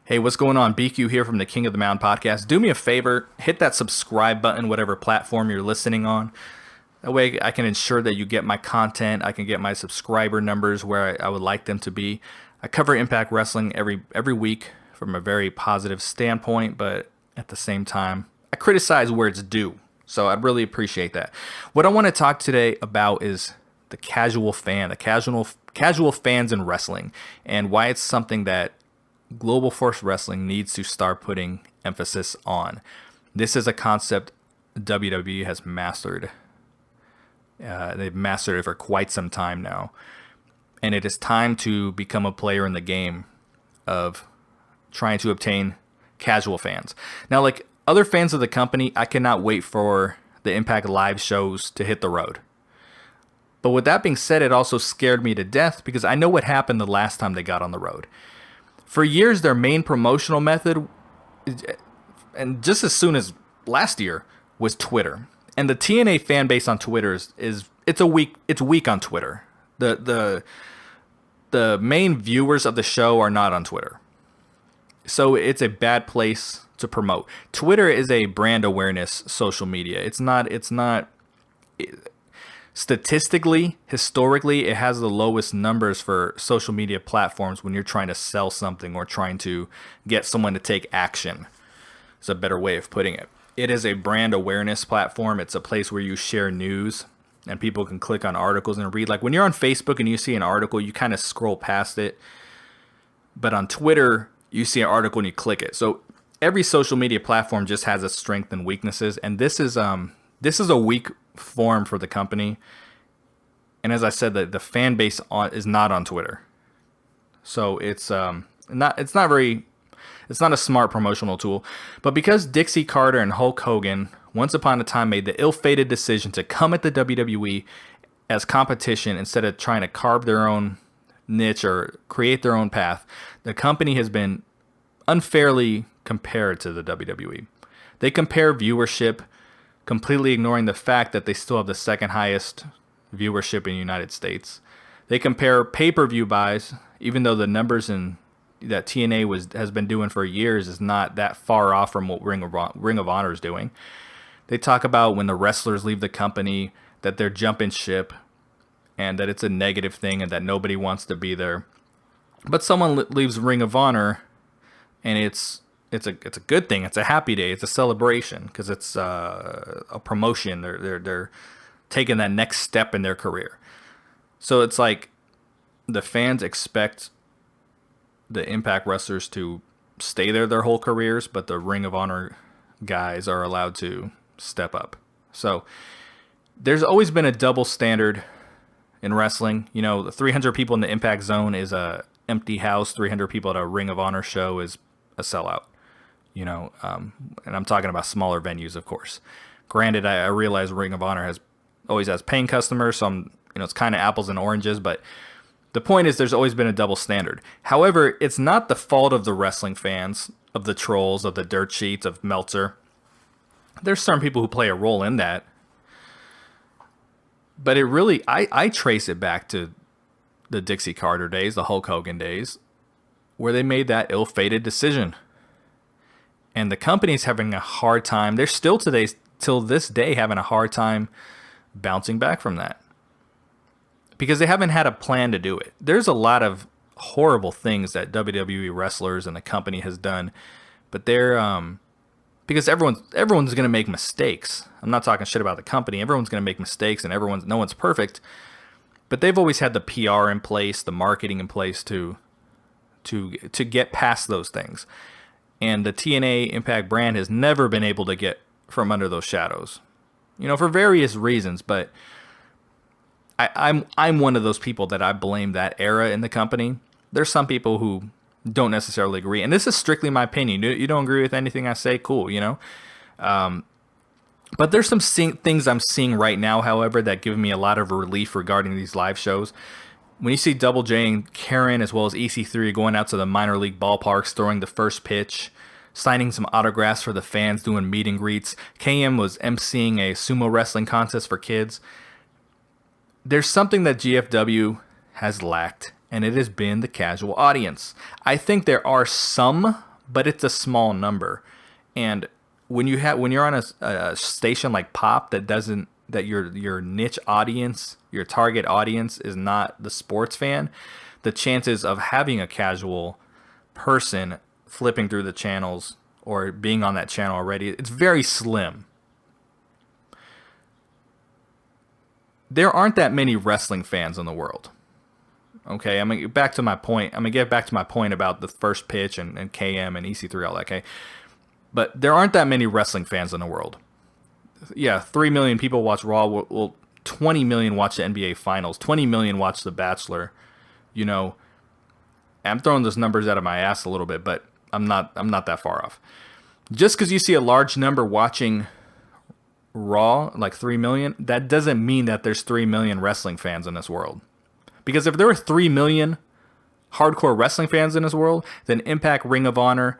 Hey, what's going on? BQ here from the King of the Mound podcast. Do me a favor, hit that subscribe button, whatever platform you're listening on. That way I can ensure that you get my content. I can get my subscriber numbers where I would like them to be. I cover Impact Wrestling every week from a very positive standpoint, but at the same time, I criticize where it's due. So I'd really appreciate that. What I want to talk today about is the casual fan, the casual fans in wrestling, and why it's something that Global Force Wrestling needs to start putting emphasis on. This is a concept WWE has mastered. They've mastered it for quite some time now. And it is time to become a player in the game of trying to obtain casual fans. Now, like other fans of the company, I cannot wait for the Impact Live shows to hit the road. But with that being said, it also scared me to death because I know what happened the last time they got on the road. For years, their main promotional method, and just as soon as last year, was Twitter. And the TNA fan base on Twitter it's weak on Twitter. The main viewers of the show are not on Twitter. So it's a bad place to promote. Twitter is a brand awareness social media. It's not statistically, historically, it has the lowest numbers for social media platforms when you're trying to sell something or trying to get someone to take action. It's a better way of putting it. It is a brand awareness platform. It's a place where you share news and people can click on articles and read. Like when you're on Facebook and you see an article, you kind of scroll past it. But on Twitter, you see an article and you click it. So every social media platform just has its strengths and weaknesses. And this is a weak form for the company. And as I said, the fan base is not on Twitter. So it's not a smart promotional tool. But because Dixie Carter and Hulk Hogan once upon a time made the ill-fated decision to come at the WWE as competition instead of trying to carve their own niche or create their own path, the company has been unfairly compared to the WWE. They compare viewership, completely ignoring the fact that they still have the second highest viewership in the United States. They compare pay-per-view buys, even though the numbers that TNA has been doing for years is not that far off from what Ring of Honor is doing. They talk about when the wrestlers leave the company, that they're jumping ship, and that it's a negative thing and that nobody wants to be there. But someone leaves Ring of Honor, and it's a good thing. It's a happy day. It's a celebration because it's a promotion. They're taking that next step in their career. So it's like the fans expect the Impact wrestlers to stay there their whole careers, but the Ring of Honor guys are allowed to step up. So there's always been a double standard in wrestling. You know, the 300 people in the Impact Zone is a empty house. 300 people at a Ring of Honor show is a sellout. You know, and I'm talking about smaller venues, of course. Granted, I realize Ring of Honor always has paying customers, so it's kind of apples and oranges, but the point is there's always been a double standard. However, it's not the fault of the wrestling fans, of the trolls, of the dirt sheets, of Meltzer. There's some people who play a role in that. But it really, I trace it back to the Dixie Carter days, the Hulk Hogan days, where they made that ill-fated decision. And the company's having a hard time. They're still till this day having a hard time bouncing back from that. Because they haven't had a plan to do it. There's a lot of horrible things that WWE wrestlers and the company has done. But they're because everyone's going to make mistakes. I'm not talking shit about the company. Everyone's going to make mistakes and no one's perfect. But they've always had the PR in place, the marketing in place to get past those things. And the TNA Impact brand has never been able to get from under those shadows, for various reasons. But I'm one of those people that I blame that era in the company. There's some people who don't necessarily agree, and this is strictly my opinion. You don't agree with anything I say, cool, But there's some things I'm seeing right now, however, that give me a lot of relief regarding these live shows. When you see Double J and Karen as well as EC3 going out to the minor league ballparks, throwing the first pitch, signing some autographs for the fans, doing meet and greets. KM was emceeing a sumo wrestling contest for kids. There's something that GFW has lacked, and it has been the casual audience. I think there are some but it's a small number. And when you're on a station like Pop that your niche audience, your target audience is not the sports fan, the chances of having a casual person flipping through the channels or being on that channel already, it's very slim. There aren't that many wrestling fans in the world. Okay, I'm gonna get back to my point. I'm gonna get back to my point about the first pitch and KM and EC3, all that. Okay, but there aren't that many wrestling fans in the world. Yeah, 3 million people watch Raw. Well, 20 million watch the NBA Finals. 20 million watch The Bachelor. You know, I'm throwing those numbers out of my ass a little bit, but I'm not that far off. Just because you see a large number watching Raw, like 3 million, that doesn't mean that there's 3 million wrestling fans in this world. Because if there were 3 million hardcore wrestling fans in this world, then Impact, Ring of Honor,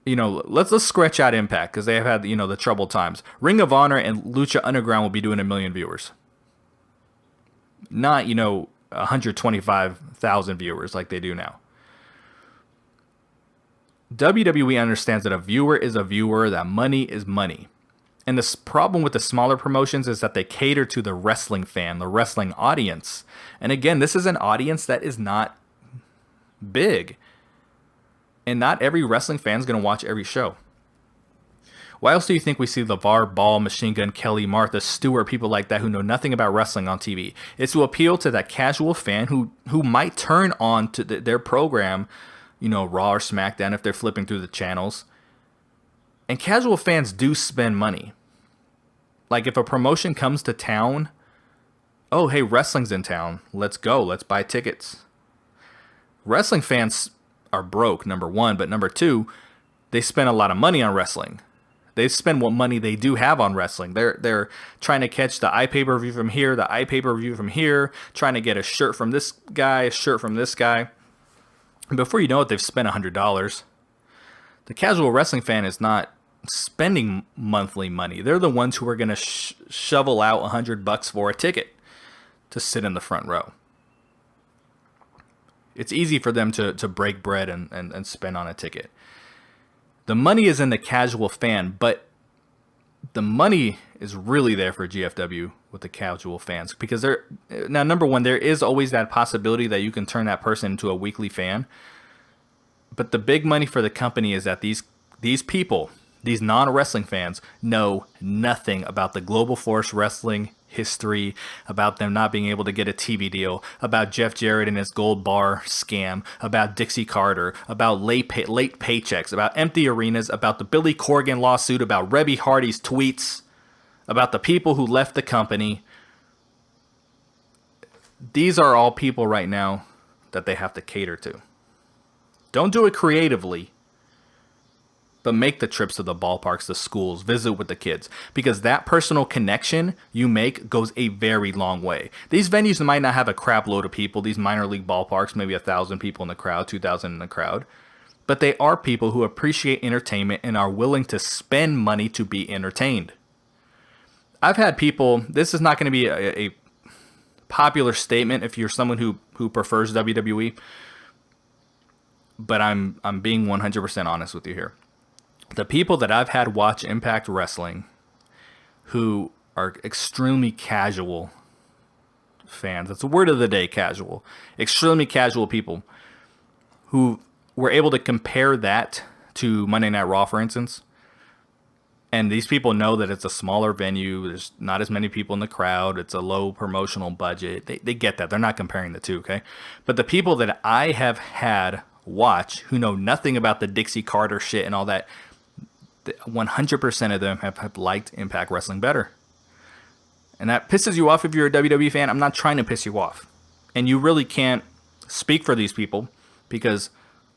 you know, let's scratch out Impact because they have had, you know, the troubled times. Ring of Honor and Lucha Underground will be doing 1 million viewers. Not, you know, 125,000 viewers like they do now. WWE understands that a viewer is a viewer, that money is money. And the problem with the smaller promotions is that they cater to the wrestling fan, the wrestling audience. And again, this is an audience that is not big. And not every wrestling fan is going to watch every show. Why else do you think we see LeVar Ball, Machine Gun Kelly, Martha Stewart, people like that who know nothing about wrestling on TV? It's to appeal to that casual fan who might turn on to their program, you know, Raw or SmackDown if they're flipping through the channels. And casual fans do spend money. Like if a promotion comes to town, oh, hey, wrestling's in town. Let's go. Let's buy tickets. Wrestling fans are broke, number one. But number two, they spend a lot of money on wrestling. They spend what money they do have on wrestling. They're trying to catch the iPay-per-view from here, the iPay-per-view from here, trying to get a shirt from this guy, a shirt from this guy. And before you know it, they've spent $100. The casual wrestling fan is not spending monthly money. They're the ones who are going to shovel out $100 for a ticket to sit in the front row. It's easy for them to break bread and spend on a ticket. The money is in the casual fan, but the money is really there for GFW with the casual fans because now, number one, there is always that possibility that you can turn that person into a weekly fan. But the big money for the company is that these people, these non-wrestling fans, know nothing about the Global Force Wrestling history, about them not being able to get a TV deal, about Jeff Jarrett and his gold bar scam, about Dixie Carter, about late paychecks, about empty arenas, about the Billy Corgan lawsuit, about Rebby Hardy's tweets, about the people who left the company. These are all people right now that they have to cater to. Don't do it creatively, but make the trips to the ballparks, the schools, visit with the kids, because that personal connection you make goes a very long way. These venues might not have a crap load of people, these minor league ballparks, maybe 1,000 people in the crowd, 2,000 in the crowd, but they are people who appreciate entertainment and are willing to spend money to be entertained. I've had people, this is not going to be a popular statement if you're someone who prefers WWE, but I'm being 100% honest with you here. The people that I've had watch Impact Wrestling who are extremely casual fans, that's the word of the day, casual, extremely casual people who were able to compare that to Monday Night Raw, for instance. And these people know that it's a smaller venue, there's not as many people in the crowd, it's a low promotional budget. They get that. They're not comparing the two, okay? But the people that I have had watch who know nothing about the Dixie Carter shit and all that, 100% of them have liked Impact Wrestling better. And that pisses you off if you're a WWE fan. I'm not trying to piss you off. And you really can't speak for these people because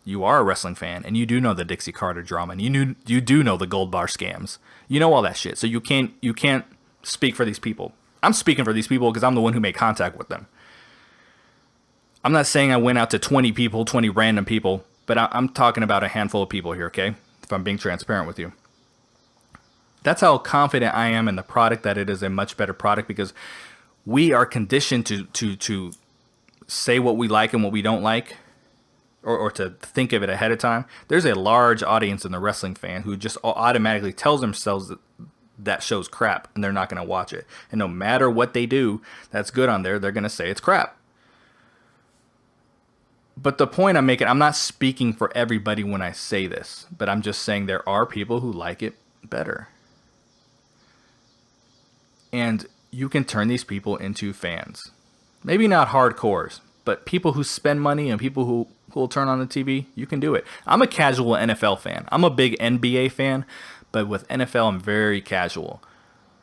you are a wrestling fan and you do know the Dixie Carter drama and you do know the gold bar scams. You know all that shit. So you can't speak for these people. I'm speaking for these people because I'm the one who made contact with them. I'm not saying I went out to 20 people, 20 random people, but I'm talking about a handful of people here, okay? If I'm being transparent with you. That's how confident I am in the product, that it is a much better product, because we are conditioned to say what we like and what we don't like or to think of it ahead of time. There's a large audience in the wrestling fan who just automatically tells themselves that that show's crap and they're not going to watch it. And no matter what they do that's good on there, they're going to say it's crap. But the point I'm making, I'm not speaking for everybody when I say this, but I'm just saying there are people who like it better. And you can turn these people into fans. Maybe not hardcores, but people who spend money and people who will turn on the TV, you can do it. I'm a casual NFL fan. I'm a big NBA fan, but with NFL, I'm very casual.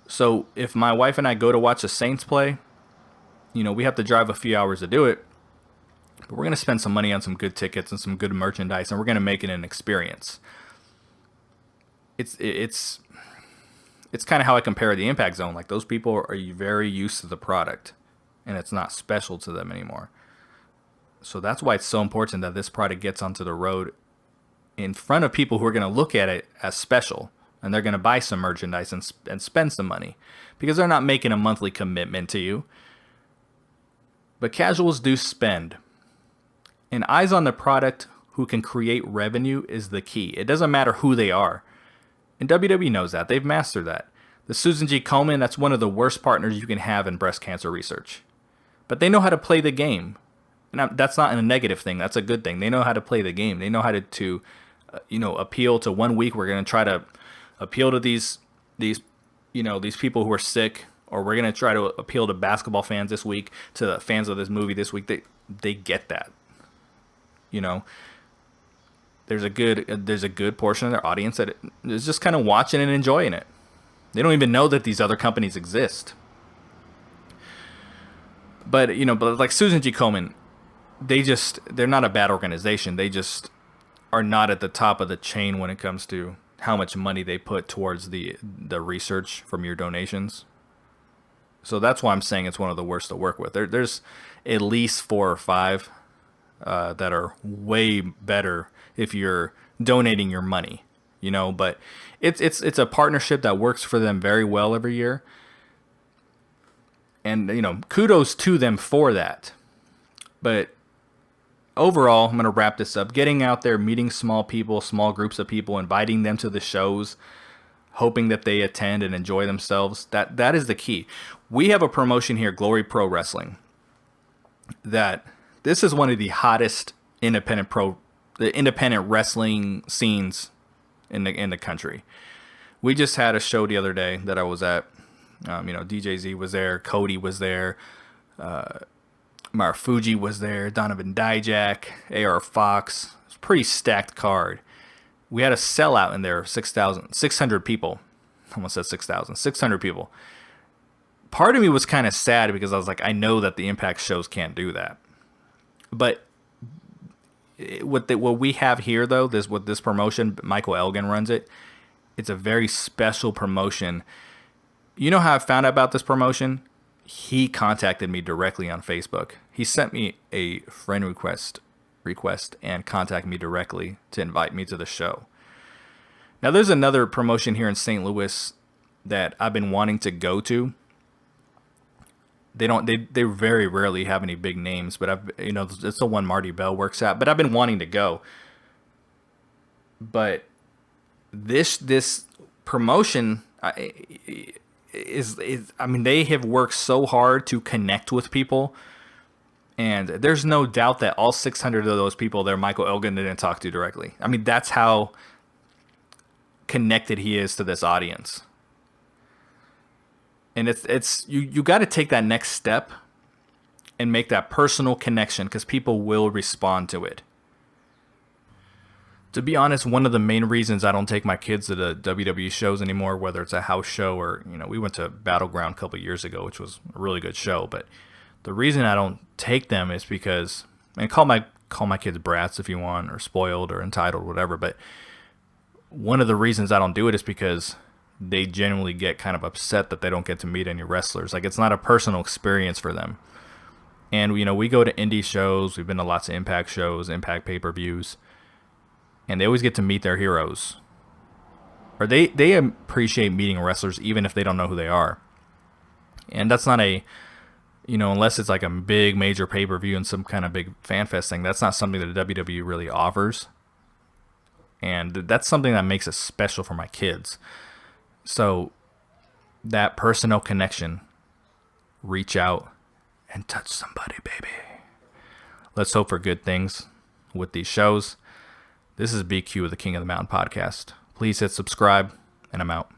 So if my wife and I go to watch the Saints play, we have to drive a few hours to do it, but we're going to spend some money on some good tickets and some good merchandise, and we're going to make it an experience. It's kind of how I compare the Impact Zone. Like, those people are very used to the product, and it's not special to them anymore. So that's why it's so important that this product gets onto the road in front of people who are going to look at it as special, and they're going to buy some merchandise and spend some money, because they're not making a monthly commitment to you. But casuals do spend. And eyes on the product who can create revenue is the key. It doesn't matter who they are. And WWE knows that. They've mastered that. The Susan G. Komen, that's one of the worst partners you can have in breast cancer research. But they know how to play the game. And that's not a negative thing. That's a good thing. They know how to play the game. They know how to appeal to 1 week. We're going to try to appeal to these people who are sick, or we're going to try to appeal to basketball fans this week, to the fans of this movie this week. They get that. There's a good portion of their audience that is just kind of watching and enjoying it. They don't even know that these other companies exist. But like Susan G. Komen, they're not a bad organization. They just are not at the top of the chain when it comes to how much money they put towards the research from your donations. So that's why I'm saying it's one of the worst to work with. There's at least 4 or 5 that are way better if you're donating your money, but it's a partnership that works for them very well every year. And, kudos to them for that. But overall, I'm going to wrap this up. Getting out there, meeting small groups of people, inviting them to the shows, hoping that they attend and enjoy themselves. That is the key. We have a promotion here, Glory Pro Wrestling, that this is one of the hottest independent wrestling scenes in the country. We just had a show the other day that I was at. DJ Z was there, Cody was there, Marufuji was there, Donovan Dijak, AR Fox. It was a pretty stacked card. We had a sellout in there, 600 people. Almost said 6,000, 600 people. Part of me was kind of sad because I was like, I know that the Impact shows can't do that. But what we have here, though, this promotion, Michael Elgin runs it. It's a very special promotion. You know how I found out about this promotion? He contacted me directly on Facebook. He sent me a friend request and contacted me directly to invite me to the show. Now, there's another promotion here in St. Louis that I've been wanting to go to. They very rarely have any big names, but it's the one Marty Bell works at. But I've been wanting to go. But this promotion is they have worked so hard to connect with people, and there's no doubt that all 600 of those people there, Michael Elgin didn't talk to directly. That's how connected he is to this audience. And it's you got to take that next step and make that personal connection, because people will respond to it. To be honest, one of the main reasons I don't take my kids to the WWE shows anymore, whether it's a house show or, we went to Battleground a couple of years ago, which was a really good show. But the reason I don't take them is because, and call my kids brats if you want, or spoiled or entitled, whatever. But one of the reasons I don't do it is because they genuinely get kind of upset that they don't get to meet any wrestlers. Like, it's not a personal experience for them. And, we go to indie shows. We've been to lots of Impact shows, Impact pay-per-views. And they always get to meet their heroes. Or they appreciate meeting wrestlers even if they don't know who they are. And that's not a unless it's like a big major pay-per-view and some kind of big fan fest thing, that's not something that the WWE really offers. And that's something that makes it special for my kids. So that personal connection, reach out and touch somebody, baby. Let's hope for good things with these shows. This is BQ of the King of the Mountain podcast. Please hit subscribe, and I'm out.